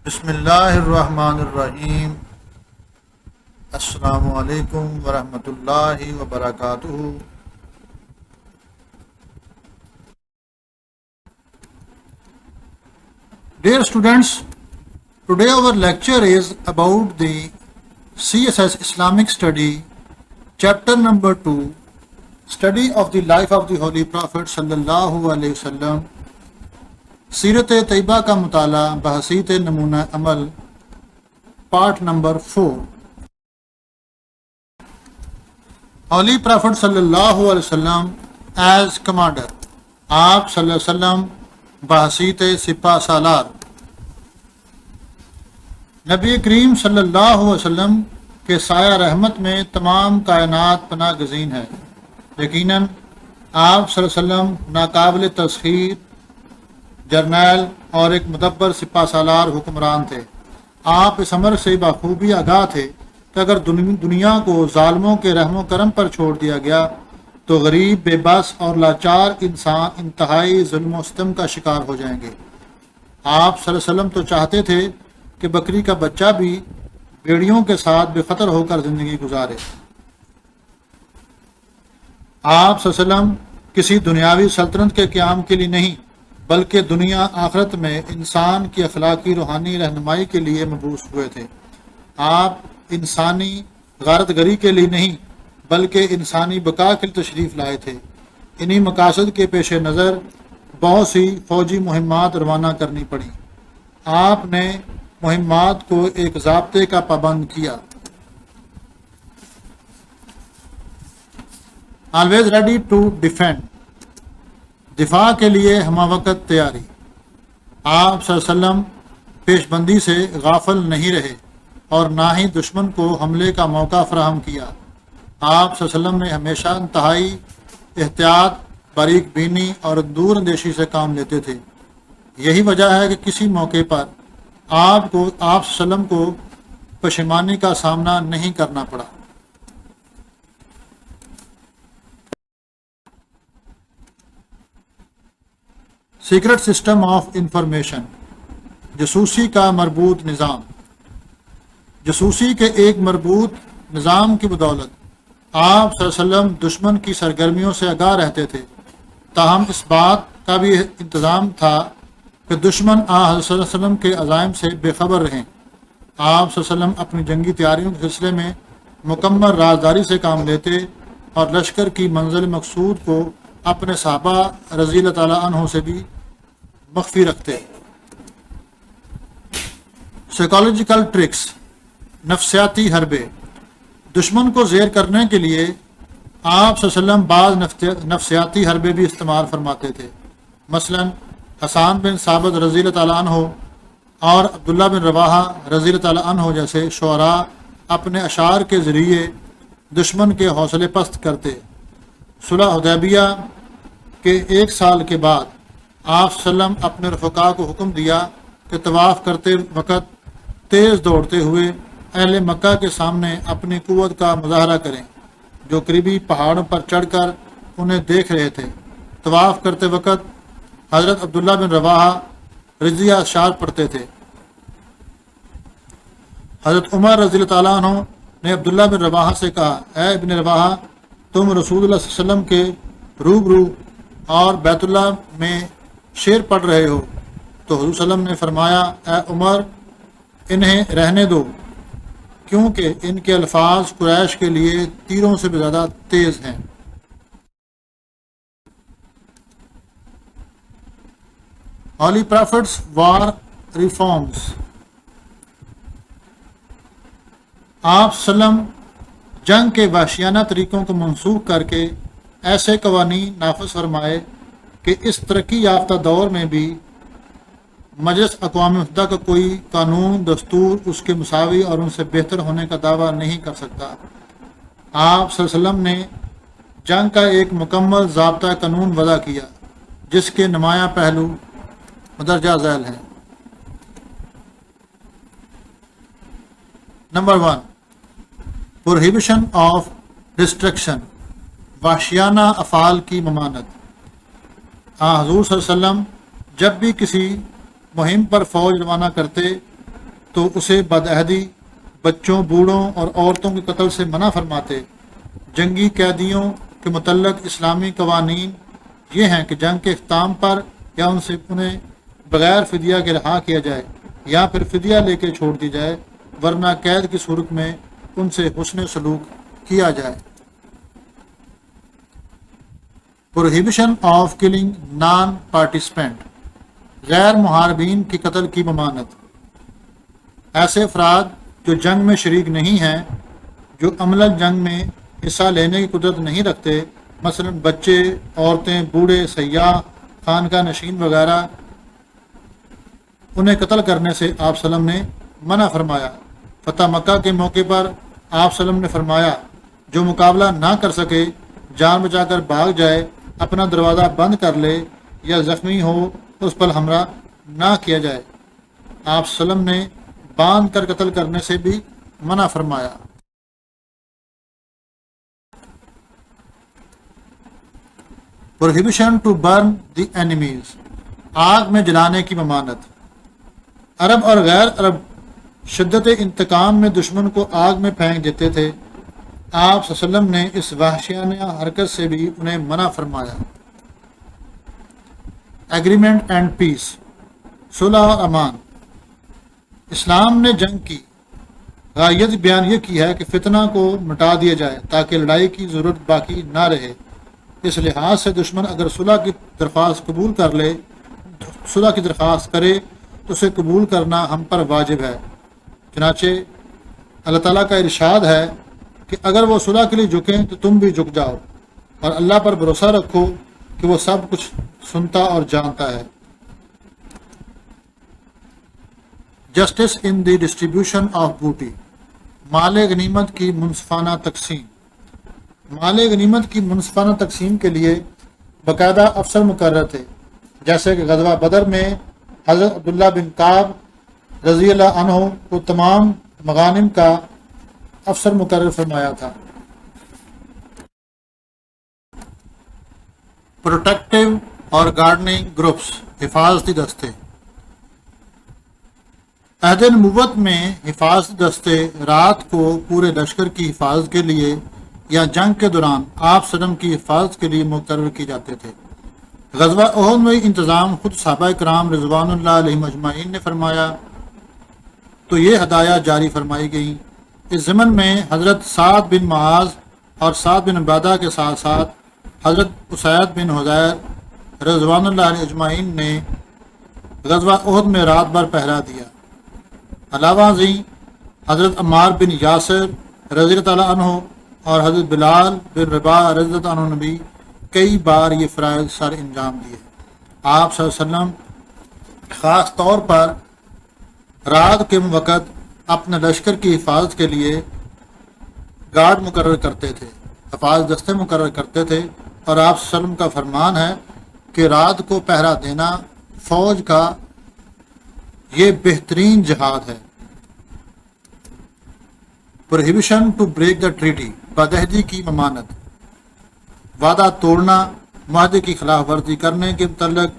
بسم اللہ الرحمن الرحیم۔ السلام علیکم ورحمۃ اللہ وبرکاتہ۔ Dear students, today our lecture is about the CSS Islamic Study, chapter number 2, Study of the Life of the Holy Prophet sallallahu alaihi wasallam، سیرت طیبہ کا مطالعہ بحثیت نمونہ عمل، پارٹ نمبر 4۔ ہولی پرافٹ صلی اللہ علیہ وسلم ایز کمانڈر، آپ صلی اللہ علیہ وسلم بحثیت سپہ سالار۔ نبی کریم صلی اللہ علیہ وسلم کے سایہ رحمت میں تمام کائنات پناہ گزین ہے۔ یقیناً آپ صلی اللہ علیہ وسلم ناقابل تسخیر جرنیل اور ایک مدبر سپہ سالار حکمران تھے۔ آپ اس امر سے بخوبی آگاہ تھے کہ اگر دنیا کو ظالموں کے رحم و کرم پر چھوڑ دیا گیا تو غریب، بے بس اور لاچار انسان انتہائی ظلم و ستم کا شکار ہو جائیں گے۔ آپ صلی اللہ علیہ وسلم تو چاہتے تھے کہ بکری کا بچہ بھی بیڑیوں کے ساتھ بے خطر ہو کر زندگی گزارے۔ آپ صلی اللہ علیہ وسلم کسی دنیاوی سلطنت کے قیام کے لیے نہیں بلکہ دنیا آخرت میں انسان کی اخلاقی روحانی رہنمائی کے لیے مبعوث ہوئے تھے۔ آپ انسانی غارت گری کے لیے نہیں بلکہ انسانی بقا کے لیے تشریف لائے تھے۔ انہی مقاصد کے پیش نظر بہت سی فوجی مہمات روانہ کرنی پڑیں۔ آپ نے مہمات کو ایک ضابطے کا پابند کیا۔ آلویز ریڈی ٹو ڈیفینڈ، دفاع کے لیے ہمہ وقت تیاری۔ آپ صلی اللہ علیہ وسلم پیش بندی سے غافل نہیں رہے اور نہ ہی دشمن کو حملے کا موقع فراہم کیا۔ آپ صلی اللہ علیہ وسلم نے ہمیشہ انتہائی احتیاط، باریک بینی اور دور اندیشی سے کام لیتے تھے۔ یہی وجہ ہے کہ کسی موقع پر آپ صلی اللہ علیہ وسلم کو پشیمانی کا سامنا نہیں کرنا پڑا۔ سیکرٹ سسٹم آف انفارمیشن، جاسوسی کا مربوط نظام۔ جاسوسی کے ایک مربوط نظام کی بدولت آپ صلی اللہ علیہ وسلم دشمن کی سرگرمیوں سے آگاہ رہتے تھے، تاہم اس بات کا بھی انتظام تھا کہ دشمن حضرت صلی اللہ علیہ وسلم کے عزائم سے بے خبر رہیں۔ آپ صلی اللہ علیہ وسلم اپنی جنگی تیاریوں کے سلسلے میں مکمل رازداری سے کام لیتے اور لشکر کی منزل مقصود کو اپنے صحابہ رضی اللہ تعالیٰ عنہ سے بھی مخفی رکھتے۔ سائیکالوجیکل ٹرکس، نفسیاتی حربے۔ دشمن کو زیر کرنے کے لیے آپ صلی اللہ علیہ وسلم بعض نفسیاتی حربے بھی استعمال فرماتے تھے۔ مثلا حسان بن ثابت رضی اللہ تعالیٰ عنہ اور عبداللہ بن رواحہ رضی اللہ تعالیٰ عنہ جیسے شعراء اپنے اشعار کے ذریعے دشمن کے حوصلے پست کرتے۔ صلح حدیبیہ کے 1 سال کے بعد آپ صلی اللہ علیہ وسلم اپنے رفقاء کو حکم دیا کہ طواف کرتے وقت تیز دوڑتے ہوئے اہل مکہ کے سامنے اپنی قوت کا مظاہرہ کریں، جو قریبی پہاڑوں پر چڑھ کر انہیں دیکھ رہے تھے۔ طواف کرتے وقت حضرت عبداللہ بن رواحہ رضیہ اشعار پڑھتے تھے۔ حضرت عمر رضی اللہ تعالیٰ عنہ نے عبداللہ بن رواحہ سے کہا، اے ابن رواحہ، تم رسول اللہ صلی اللہ علیہ وسلم کے روبرو اور بیت اللہ میں شعر پڑھ رہے ہو۔ تو حضور صلی اللہ علیہ وسلم نے فرمایا، اے عمر، انہیں رہنے دو، کیونکہ ان کے الفاظ قریش کے لیے تیروں سے بھی زیادہ تیز ہیں۔ ہولی پرافٹس وار ریفارمز۔ آپ صلی اللہ علیہ وسلم جنگ کے وحشیانہ طریقوں کو منسوخ کر کے ایسے قوانین نافذ فرمائے کہ اس ترقی یافتہ دور میں بھی مجلس اقوام متحدہ کا کوئی قانون دستور اس کے مساوی اور ان سے بہتر ہونے کا دعویٰ نہیں کر سکتا۔ آپ صلی اللہ علیہ وسلم نے جنگ کا ایک مکمل ضابطہ قانون وضع کیا جس کے نمایاں پہلو مندرجہ ذیل ہیں۔ نمبر 1، پروہیبیشن آف ڈسٹرکشن، وحشیانہ افعال کی ممانعت۔ حضور صلی اللہ علیہ وسلم جب بھی کسی مہم پر فوج روانہ کرتے تو اسے بدعہدی، بچوں، بوڑھوں اور عورتوں کے قتل سے منع فرماتے۔ جنگی قیدیوں کے متعلق اسلامی قوانین یہ ہیں کہ جنگ کے اختتام پر یا انہیں بغیر فدیہ کے رہا کیا جائے یا پھر فدیہ لے کے چھوڑ دی جائے، ورنہ قید کی صورت میں ان سے حسن سلوک کیا جائے۔ Prohibition of killing non participant, غیر محاربین کی قتل کی ممانعت۔ ایسے افراد جو جنگ میں شریک نہیں ہیں، جو عملاً جنگ میں حصہ لینے کی قدرت نہیں رکھتے، مثلا بچے، عورتیں، بوڑھے، سیاح، خانقاہ نشین وغیرہ، انہیں قتل کرنے سے آپ صلی اللہ علیہ وسلم نے منع فرمایا۔ فتح مکہ کے موقع پر آپ صلی اللہ علیہ وسلم نے فرمایا جو مقابلہ نہ کر سکے، جان بچا کر بھاگ جائے، اپنا دروازہ بند کر لے یا زخمی ہو اس پر حملہ نہ کیا جائے۔ آپ صلی اللہ علیہ وسلم نے باندھ کر قتل کرنے سے بھی منع فرمایا۔ Prohibition to burn the enemies, آگ میں جلانے کی ممانعت۔ عرب اور غیر عرب شدت انتقام میں دشمن کو آگ میں پھینک دیتے تھے۔ آپ صلی اللہ علیہ وسلم نے اس وحشیانہ حرکت سے بھی انہیں منع فرمایا۔ ایگریمنٹ اینڈ پیس، صلح اور امان۔ اسلام نے جنگ کی غایت بیان یہ کی ہے کہ فتنہ کو مٹا دیا جائے تاکہ لڑائی کی ضرورت باقی نہ رہے۔ اس لحاظ سے دشمن اگر صلح کی درخواست کرے تو اسے قبول کرنا ہم پر واجب ہے۔ چنانچہ اللہ تعالیٰ کا ارشاد ہے کہ اگر وہ صلح کے لیے جھکیں تو تم بھی جھک جاؤ، اور اللہ پر بھروسہ رکھو کہ وہ سب کچھ سنتا اور جانتا ہے۔ Justice in the distribution of بوٹی، مال غنیمت کی منصفانہ تقسیم۔ مال غنیمت کی منصفانہ تقسیم کے لیے باقاعدہ افسر مقرر تھے، جیسے کہ غزوہ بدر میں حضرت عبداللہ بن کعب رضی اللہ عنہ کو تمام مغانم کا افسر مقرر فرمایا تھا۔ پروٹیکٹیو اور گارڈننگ گروپس، حفاظتی دستے۔ عہد نبوت میں حفاظتی دستے رات کو پورے لشکر کی حفاظت کے لیے یا جنگ کے دوران آپ سلم کی حفاظت کے لیے مقرر کیے جاتے تھے۔ غزوہ احد میں انتظام خود صحابہ کرام رضوان اللہ علیہم اجمعین نے فرمایا تو یہ ہدایات جاری فرمائی گئیں۔ اس ضمن میں حضرت سعد بن معاذ اور سعد بن عبادہ کے ساتھ ساتھ حضرت اسید بن حضیر رضوان اللہ علیہ اجمعین نے غزوہ احد میں رات بھر پہرا دیا۔ علاوہ ازیں حضرت عمار بن یاسر رضی اللہ تعالیٰ عنہ اور حضرت بلال بن رباح رضی اللہ عنہ نے بھی کئی بار یہ فرائض سر انجام دیے۔ آپ صلی اللہ علیہ وسلم خاص طور پر رات کے وقت اپنے لشکر کی حفاظت کے لیے گارڈ مقرر کرتے تھے، حفاظ دستے مقرر کرتے تھے، اور آپ صلی اللہ علیہ وسلم کا فرمان ہے کہ رات کو پہرا دینا فوج کا یہ بہترین جہاد ہے۔ Prohibition to break the treaty, بدعہدی کی ممانعت۔ وعدہ توڑنا، معاہدے کی خلاف ورزی کرنے کے متعلق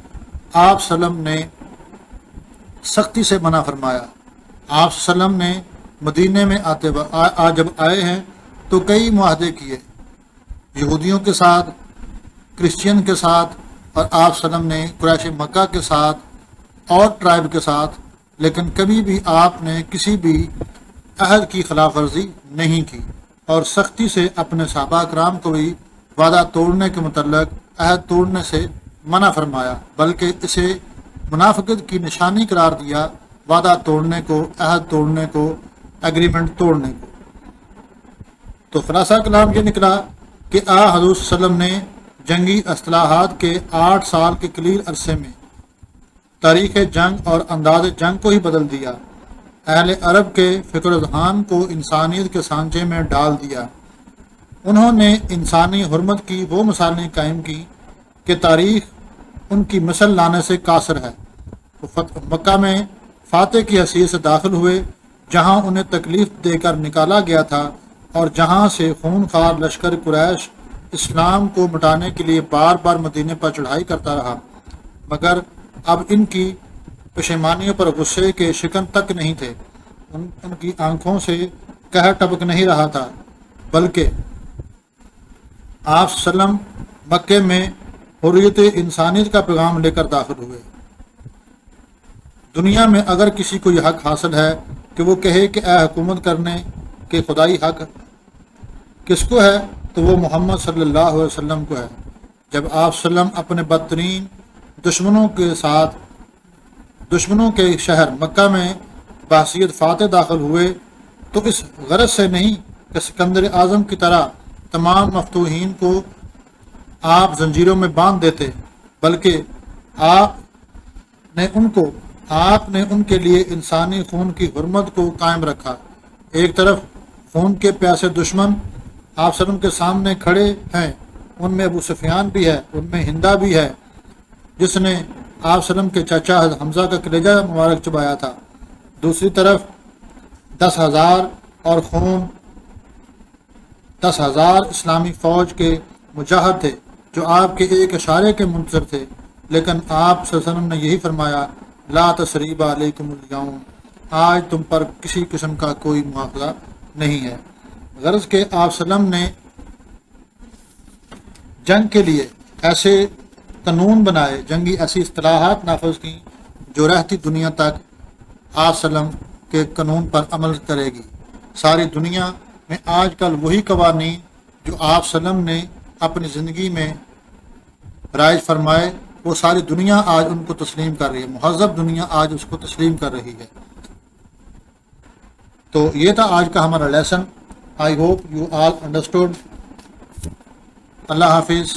آپ صلی اللہ علیہ وسلم نے سختی سے منع فرمایا۔ آپ صلی اللہ علیہ وسلم نے مدینے میں جب آئے ہیں تو کئی معاہدے کیے، یہودیوں کے ساتھ، کرسچین کے ساتھ، اور آپ صلی اللہ علیہ وسلم نے قریش مکہ کے ساتھ اور ٹرائب کے ساتھ، لیکن کبھی بھی آپ نے کسی بھی عہد کی خلاف ورزی نہیں کی، اور سختی سے اپنے صحابہ کرام کو بھی وعدہ توڑنے کے متعلق عہد توڑنے سے منع فرمایا، بلکہ اسے منافقت کی نشانی قرار دیا، وعدہ توڑنے کو، عہد توڑنے کو، ایگریمنٹ توڑنے کو۔ تو خلاصہ کلام یہ نکلا کہ حضور صلی اللہ علیہ وسلم نے جنگی اصطلاحات کے 8 سال کے قلیل عرصے میں تاریخ جنگ اور انداز جنگ کو ہی بدل دیا، اہل عرب کے فکر و ذہان کو انسانیت کے سانچے میں ڈال دیا۔ انہوں نے انسانی حرمت کی وہ مثالیں قائم کی کہ تاریخ ان کی مثل لانے سے قاصر ہے۔ وہ مکہ میں فاتح کی حیثیت سے داخل ہوئے، جہاں انہیں تکلیف دے کر نکالا گیا تھا، اور جہاں سے خون خوار لشکر قریش اسلام کو مٹانے کے لیے بار بار مدینے پر چڑھائی کرتا رہا، مگر اب ان کی پشیمانیوں پر غصے کے شکن تک نہیں تھے۔ ان کی آنکھوں سے قہر ٹپک نہیں رہا تھا، بلکہ آپ وسلم مکے میں حریت انسانیت کا پیغام لے کر داخل ہوئے۔ دنیا میں اگر کسی کو یہ حق حاصل ہے کہ وہ کہے کہ اے حکومت کرنے کے خدائی حق کس کو ہے، تو وہ محمد صلی اللہ علیہ وسلم کو ہے۔ جب آپ وسلم اپنے بدترین دشمنوں کے ساتھ دشمنوں کے شہر مکہ میں بحیثیت فاتح داخل ہوئے تو اس غرض سے نہیں کہ سکندر اعظم کی طرح تمام مفتوحین کو آپ زنجیروں میں باندھ دیتے، بلکہ آپ نے ان کے لیے انسانی خون کی حرمت کو قائم رکھا۔ ایک طرف خون کے پیاسے دشمن آپ وسلم کے سامنے کھڑے ہیں، ان میں ابو سفیان بھی ہے، ان میں ہندا بھی ہے جس نے آپ وسلم کے چچا حمزہ کا کلیجہ مبارک چبایا تھا۔ دوسری طرف 10,000 اور خون 10,000 اسلامی فوج کے مجاہد تھے جو آپ کے ایک اشارے کے منتظر تھے، لیکن آپ صلی اللہ علیہ وسلم نے یہی فرمایا، لا تثریب علیکم اليوم، آج تم پر کسی قسم کا کوئی مواخذہ نہیں ہے۔ غرض کہ آپ وسلم نے جنگ کے لیے ایسے قانون بنائے، جنگی ایسی اصطلاحات نافذ کی جو رہتی دنیا تک آپ وسلم کے قانون پر عمل کرے گی۔ ساری دنیا میں آج کل وہی قوانین جو آپ وسلم نے اپنی زندگی میں رائج فرمائے، وہ ساری دنیا آج ان کو تسلیم کر رہی ہے، مہذب دنیا آج اس کو تسلیم کر رہی ہے۔ تو یہ تھا آج کا ہمارا lesson. I hope you all understood. اللہ حافظ۔